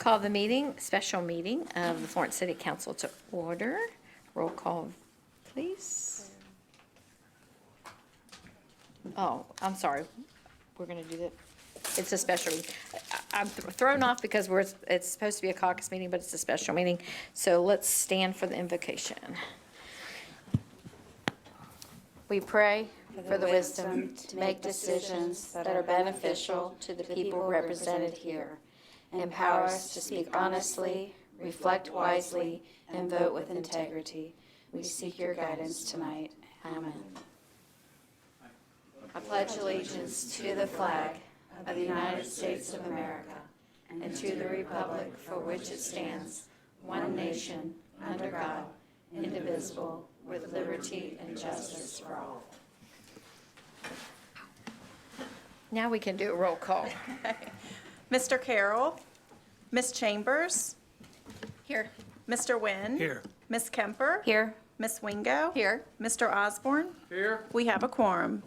call the special meeting of the Florence City Council to order. Roll call, please. Oh, I'm sorry. We're going to do that. It's a special meeting. I'm thrown off because it's supposed to be a caucus meeting, but it's a special meeting. So let's stand for the invocation. We pray for the wisdom to make decisions that are beneficial to the people represented here. Empower us to speak honestly, reflect wisely, and vote with integrity. We seek your guidance tonight. Amen. I pledge allegiance to the flag of the United States of America and to the republic for which it stands, one nation, under God, indivisible, with liberty and justice for all. Now we can do a roll call. Mr. Carroll, Ms. Chambers, Here. Mr. Wynn. Here. Ms. Kemper. Here. Ms. Wingo. Here. Mr. Osborne. Here. We have a quorum.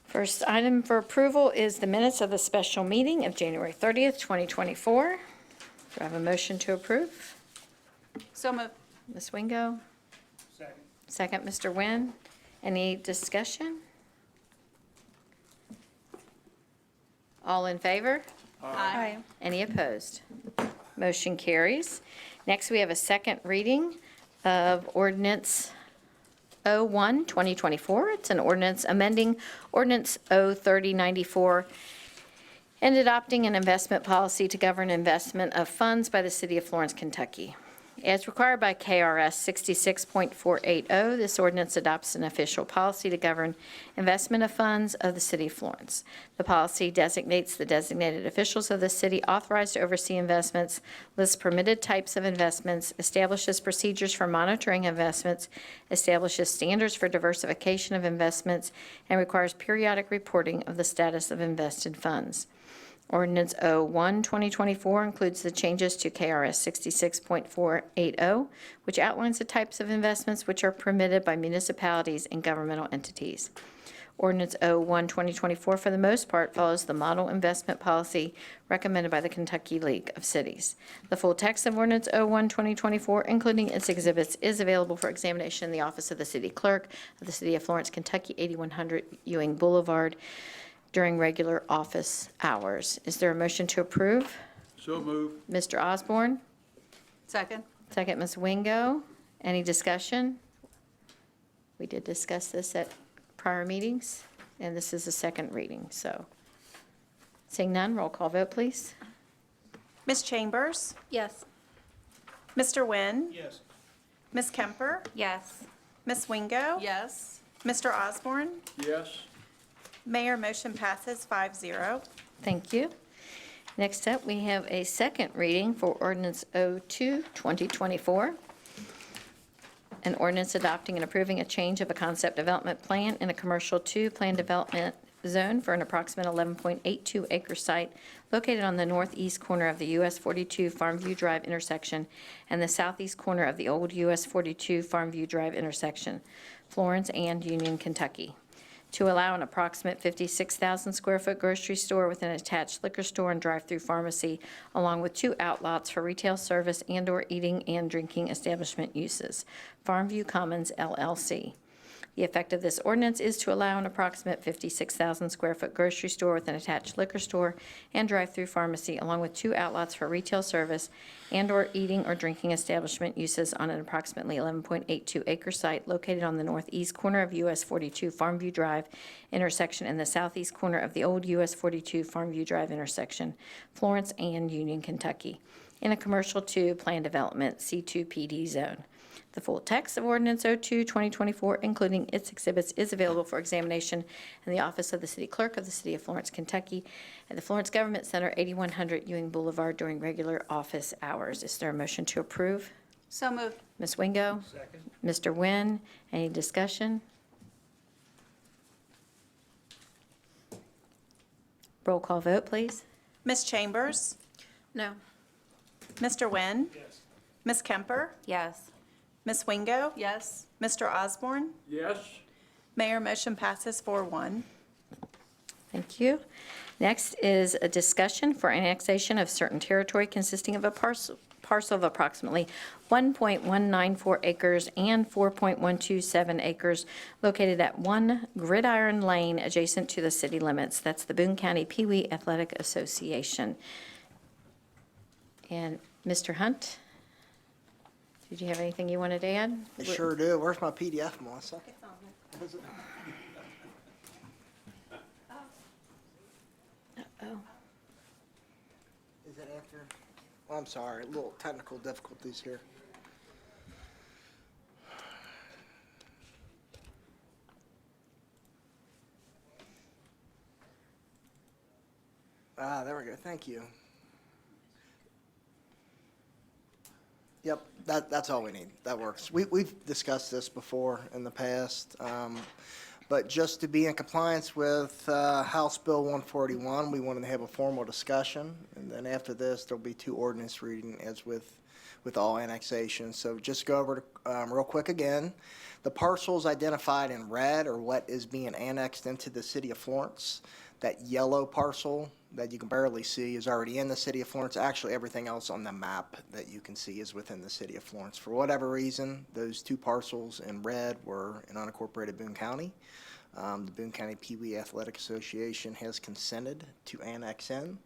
First item for approval is the minutes of the special meeting of January 30th, 2024. Do I have a motion to approve? So moved. Ms. Wingo? Second. Second, Mr. Wynn. Any discussion? All in favor? Aye. Any opposed? Motion carries. Next, we have a second reading of ordinance 01, 2024. It's an ordinance amending ordinance 03094 and adopting an investment policy to govern investment of funds by the city of Florence, Kentucky. As required by KRS 66.480, this ordinance adopts an official policy to govern investment of funds of the city of Florence. The policy designates the designated officials of the city authorized to oversee investments, lists permitted types of investments, establishes procedures for monitoring investments, establishes standards for diversification of investments, and requires periodic reporting of the status of invested funds. Ordinance 01, 2024 includes the changes to KRS 66.480, which outlines the types of investments which are permitted by municipalities and governmental entities. Ordinance 01, 2024, for the most part, follows the model investment policy recommended by the Kentucky League of Cities. The full text of Ordinance 01, 2024, including its exhibits, is available for examination in the office of the city clerk of the city of Florence, Kentucky, 8100 Ewing Boulevard, during regular office hours. Is there a motion to approve? So moved. Mr. Osborne? Second. Second, Ms. Wingo. Any discussion? We did discuss this at prior meetings, and this is a second reading, so. Seeing none, roll call vote, please. Ms. Chambers. Yes. Mr. Wynn. Yes. Ms. Kemper. Yes. Ms. Wingo. Yes. Mr. Osborne. Yes. Mayor, motion passes 5-0. Thank you. Next up, we have a second reading for ordinance 02, 2024. An ordinance adopting and approving a change of a concept development plan in a commercial 2 plan development zone for an approximate 11.82 acre site located on the northeast corner of the US 42 Farmview Drive intersection and the southeast corner of the old US 42 Farmview Drive intersection, Florence and Union, Kentucky, to allow an approximate 56,000 square foot grocery store with an attached liquor store and drive-through pharmacy, along with 2 outlots for retail service and/or eating and drinking establishment uses. Farmview Commons LLC. The effect of this ordinance is to allow an approximate 56,000 square foot grocery store with an attached liquor store and drive-through pharmacy, along with 2 outlots for retail service and/or eating or drinking establishment uses on an approximately 11.82 acre site located on the northeast corner of US 42 Farmview Drive intersection and the southeast corner of the old US 42 Farmview Drive intersection, Florence and Union, Kentucky, in a commercial 2 plan development C2 PD zone. The full text of Ordinance 02, 2024, including its exhibits, is available for examination in the office of the city clerk of the city of Florence, Kentucky, at the Florence Government Center, 8100 Ewing Boulevard, during regular office hours. Is there a motion to approve? So moved. Ms. Wingo? Second. Mr. Wynn? Any discussion? Roll call vote, please. Ms. Chambers. No. Mr. Wynn. Yes. Ms. Kemper. Yes. Ms. Wingo. Yes. Mr. Osborne. Yes. Mayor, motion passes 4-1. Thank you. Next is a discussion for annexation of certain territory consisting of a parcel of approximately 1.194 acres and 4.127 acres located at 1 Gridiron Lane adjacent to the city limits. That's the Boone County Pee Wee Athletic Association. And Mr. Hunt, did you have anything you wanted to add? I sure do. Where's my PDF, Melissa? Is it- Oh, Is it after? Well, I'm sorry, a little technical difficulties here. Ah, there we go. Thank you. Yep, that's all we need. That works. We've discussed this before in the past, but just to be in compliance with House Bill 141, we wanted to have a formal discussion, and then after this, there'll be 2 ordinance reading as with all annexations. So just go over real quick again. The parcels identified in red are what is being annexed into the city of Florence. That yellow parcel that you can barely see is already in the city of Florence. Actually, everything else on the map that you can see is within the city of Florence. For whatever reason, those 2 parcels in red were in unincorporated Boone County. The Boone County Pee Wee Athletic Association has consented to annex in.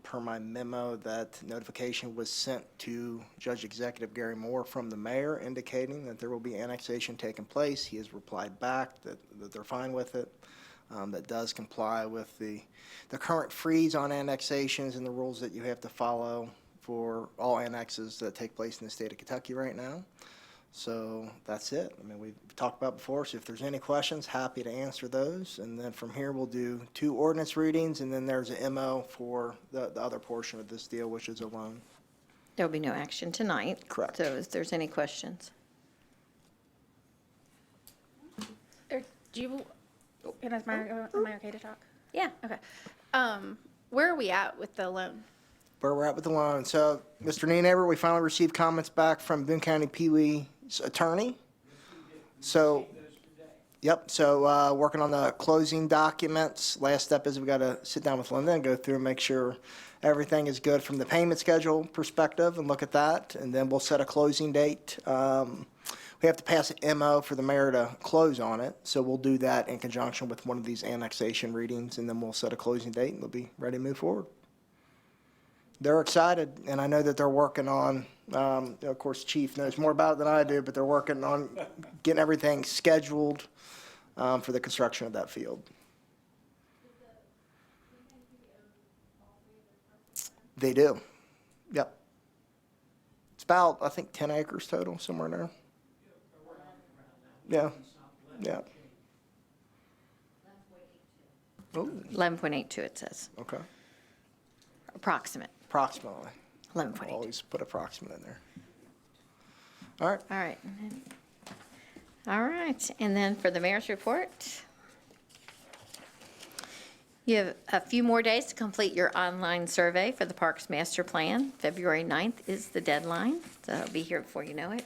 Per my memo, that notification was sent to Judge Executive Gary Moore from the mayor indicating that there will be annexation taking place. He has replied back that they're fine with it. That does comply with the current freeze on annexations and the rules that you have to follow for all annexes that take place in the state of Kentucky right now. So that's it. I mean, we've talked about before, so if there's any questions, happy to answer those. And then from here, we'll do 2 ordinance readings, and then there's an MO for the other portion of this deal, which is a loan. there'll be no action tonight. Correct. So if there's any questions. Do you, am I okay to talk? Yeah. Okay. Where are we at with the loan? Where we're at with the loan. So, Mr. Nienaber, we finally received comments back from Boone County Pee Wee's attorney. So, yep, so working on the closing documents. Last step is we got to sit down with Linda and go through and make sure everything is good from the payment schedule perspective and look at that. And then we'll set a closing date. We have to pass an MO for the mayor to close on it. So we'll do that in conjunction with one of these annexation readings, and then we'll set a closing date and they'll be ready to move forward. They're excited, and I know that they're working on, of course, Chief knows more about it than I do, but they're working on getting everything scheduled for the construction of that field. They do. Yep. It's about, I think, 10 acres total, somewhere in there. Yeah. Yeah. Oh, 11.82 it says, okay. approximate, Approximately. 11.82. Always put approximate in there. All right. All right. All right, and then for the mayor's report, you have a few more days to complete your online survey for the Parks Master Plan. February 9th is the deadline, so it'll be here before you know it.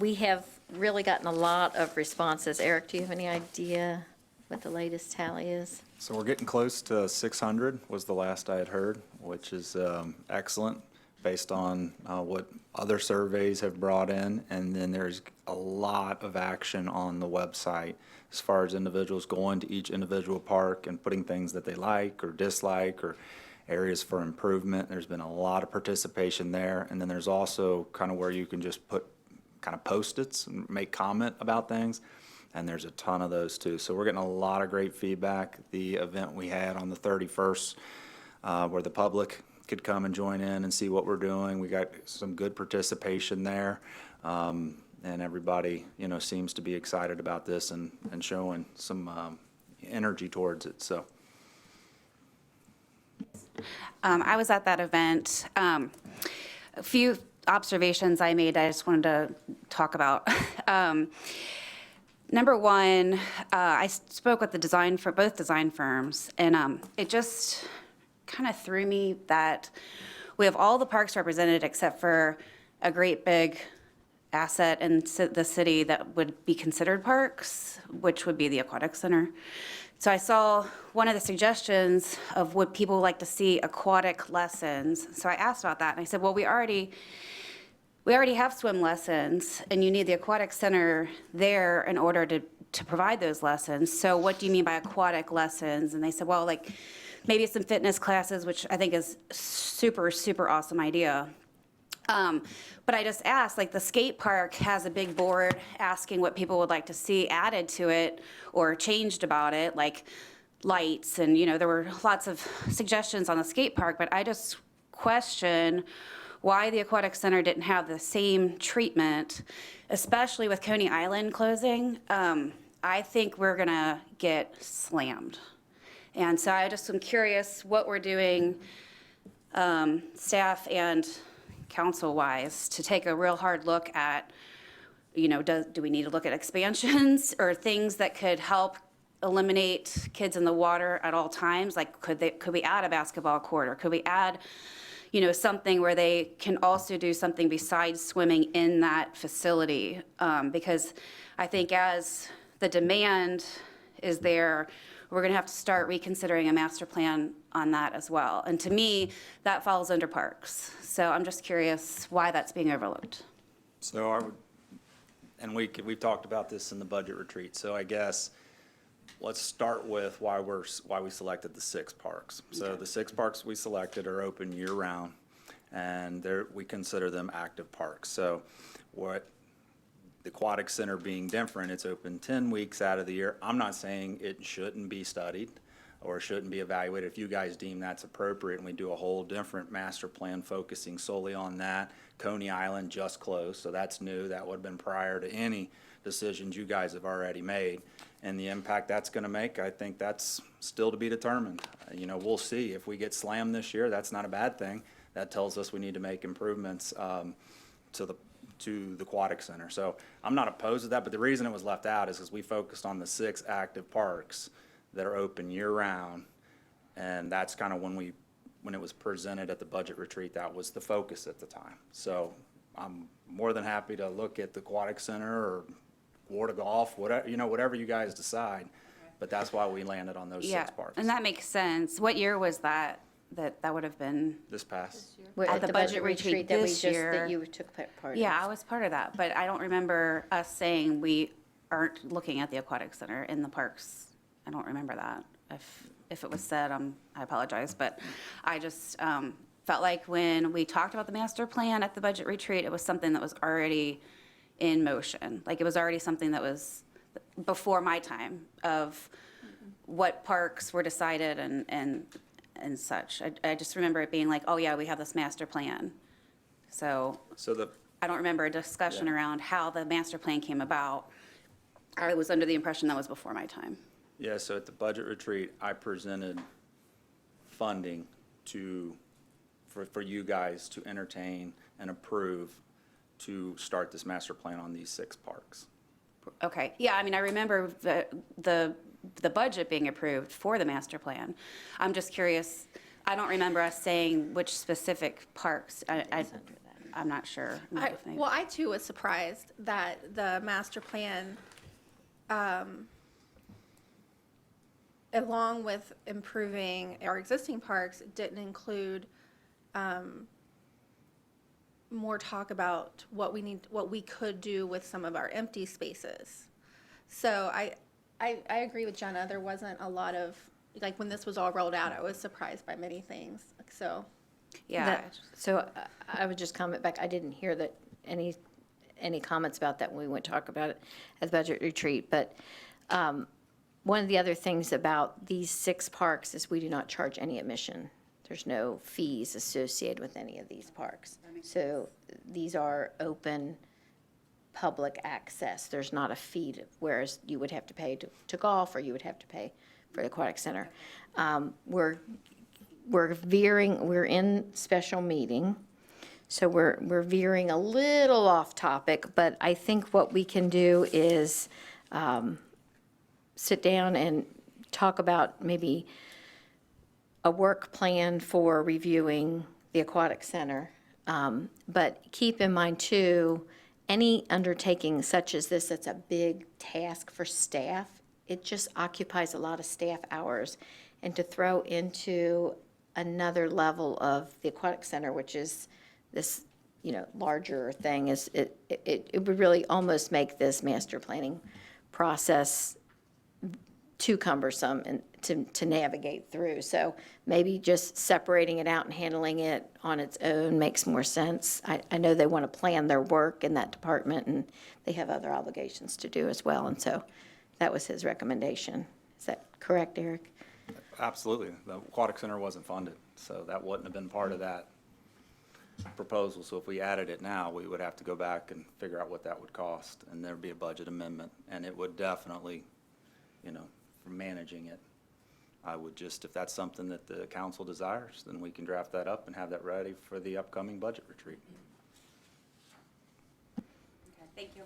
We have really gotten a lot of responses. Eric, do you have any idea what the latest tally is? So we're getting close to 600 was the last I had heard, which is excellent based on what other surveys have brought in. And then there's a lot of action on the website as far as individuals going to each individual park and putting things that they like or dislike or areas for improvement. There's been a lot of participation there. And then there's also kind of where you can just put kind of Post-its and make comment about things. And there's a ton of those too. So we're getting a lot of great feedback. The event we had on the 31st where the public could come and join in and see what we're doing. We got some good participation there. And everybody, you know, seems to be excited about this and showing some energy towards it. So. I was at that event. A few observations I made I just wanted to talk about. Number one, I spoke with both design firms, and it just kind of threw me that we have all the parks represented except for a great big asset in the city that would be considered parks, which would be the aquatic center. So I saw one of the suggestions of what people like to see aquatic lessons. So I asked about that, and I said, well, we already have swim lessons, and you need the aquatic center there in order to provide those lessons. So what do you mean by aquatic lessons? And they said, well, like, maybe some fitness classes, which I think is super, super awesome idea. But I just asked, like, the skate park has a big board asking what people would like to see added to it or changed about it, like lights, and, there were lots of suggestions on the skate park, but I just question why the aquatic center didn't have the same treatment, especially with Coney Island closing. I think we're gonna get slammed. And so I just am curious what we're doing, staff and council-wise, to take a real hard look at, do we need to look at expansions or things that could help eliminate kids in the water at all times? Like, could we add a basketball court, or could we add, something where they can also do something besides swimming in that facility? Because I think as the demand is there, we're going to have to start reconsidering a master plan on that as well. And to me, that falls under parks. So I'm just curious why that's being overlooked. So and we've talked about this in the budget retreat, so I guess let's start with why we selected the 6 parks. So the 6 parks we selected are open year-round, and we consider them active parks. So what the aquatic center being different, it's open 10 weeks out of the year. I'm not saying it shouldn't be studied or shouldn't be evaluated. If you guys deem that's appropriate and we do a whole different master plan focusing solely on that. Coney Island just closed, so that's new. That would have been prior to any decisions you guys have already made. And the impact that's going to make, I think that's still to be determined. We'll see. If we get slammed this year, that's not a bad thing. That tells us we need to make improvements to the aquatic center. So I'm not opposed to that, but the reason it was left out is because we focused on the 6 active parks that are open year-round, and that's kind of when it was presented at the budget retreat, that was the focus at the time. So I'm more than happy to look at the aquatic center or water golf, whatever you guys decide, but that's why we landed on those 6 parks. And that makes sense. What year was that would have been? This past. At the budget retreat that this year. that you took part of. Yeah, I was part of that, but I don't remember us saying we aren't looking at the aquatic center in the parks. I don't remember that. If it was said, I apologize, but I just felt like when we talked about the master plan at the budget retreat, it was something that was already in motion. Like, it was already something that was before my time of what parks were decided and such. I just remember it being like, oh yeah, we have this master plan. So I don't remember a discussion around how the master plan came about. I was under the impression that was before my time. Yeah, so at the budget retreat, I presented funding for you guys to entertain and approve to start this master plan on these 6 parks. Okay, yeah, I mean, I remember the budget being approved for the master plan. I'm just curious, I don't remember us saying which specific parks. I'm not sure. Well, I too was surprised that the master plan, along with improving our existing parks, didn't include more talk about what we could do with some of our empty spaces. So I agree with Jenna. There wasn't a lot of, like, when this was all rolled out, I was surprised by many things. So, Yeah, So I would just comment back, I didn't hear that any comments about that when we went to talk about it at the budget retreat. But one of the other things about these 6 parks is we do not charge any admission. There's no fees associated with any of these parks. So these are open public access. There's not a fee, whereas you would have to pay to golf, or you would have to pay for the aquatic center. We're in special meeting, so we're veering a little off topic, but I think what we can do is sit down and talk about maybe a work plan for reviewing the aquatic center. But keep in mind too, any undertaking such as this, that's a big task for staff, it just occupies a lot of staff hours. And to throw into another level of the aquatic center, which is this, larger thing, it would really almost make this master planning process too cumbersome and to navigate through. So maybe just separating it out and handling it on its own makes more sense. I know they want to plan their work in that department, and they have other obligations to do as well. And so that was his recommendation. Is that correct, Eric? Absolutely. The aquatic center wasn't funded, so that wouldn't have been part of that proposal. So if we added it now, we would have to go back and figure out what that would cost, and there'd be a budget amendment. And it would definitely, for managing it, I would just, if that's something that the council desires, then we can draft that up and have that ready for the upcoming budget retreat. Okay, thank you.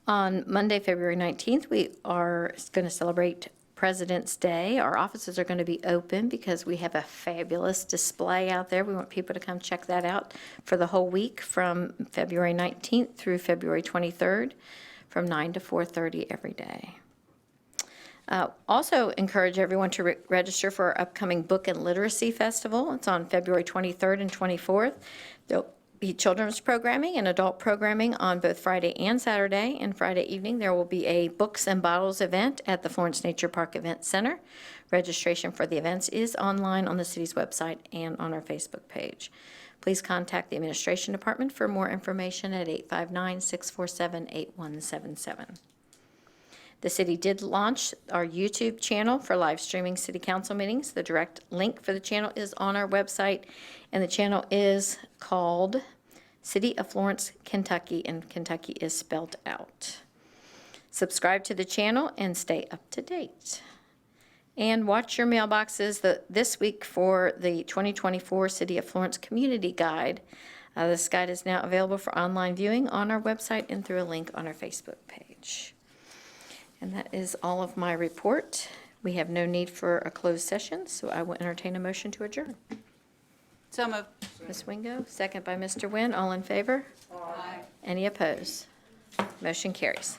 On Monday, February 19th, we are going to celebrate President's Day. Our offices are going to be open because we have a fabulous display out there. We want people to come check that out for the whole week from February 19th through February 23rd from 9 to 4:30 every day. Also encourage everyone to register for our upcoming Book and Literacy Festival. It's on February 23rd and 24th. There'll be children's programming and adult programming on both Friday and Saturday. And Friday evening, there will be a Books and Bottles event at the Florence Nature Park Event Center. Registration for the events is online on the city's website and on our Facebook page. Please contact the Administration Department for more information at 859-647-8177. The city did launch our YouTube channel for live streaming city council meetings. The direct link for the channel is on our website, and the channel is called City of Florence, Kentucky, and Kentucky is spelled out. Subscribe to the channel and stay up to date. And watch your mailboxes this week for the 2024 City of Florence Community Guide. This guide is now available for online viewing on our website and through a link on our Facebook page. And that is all of my report. We have no need for a closed session, so I will entertain a motion to adjourn. So moved. Ms. Wingo, second by Mr. Nguyen. All in favor? Aye. Any opposed? Motion carries.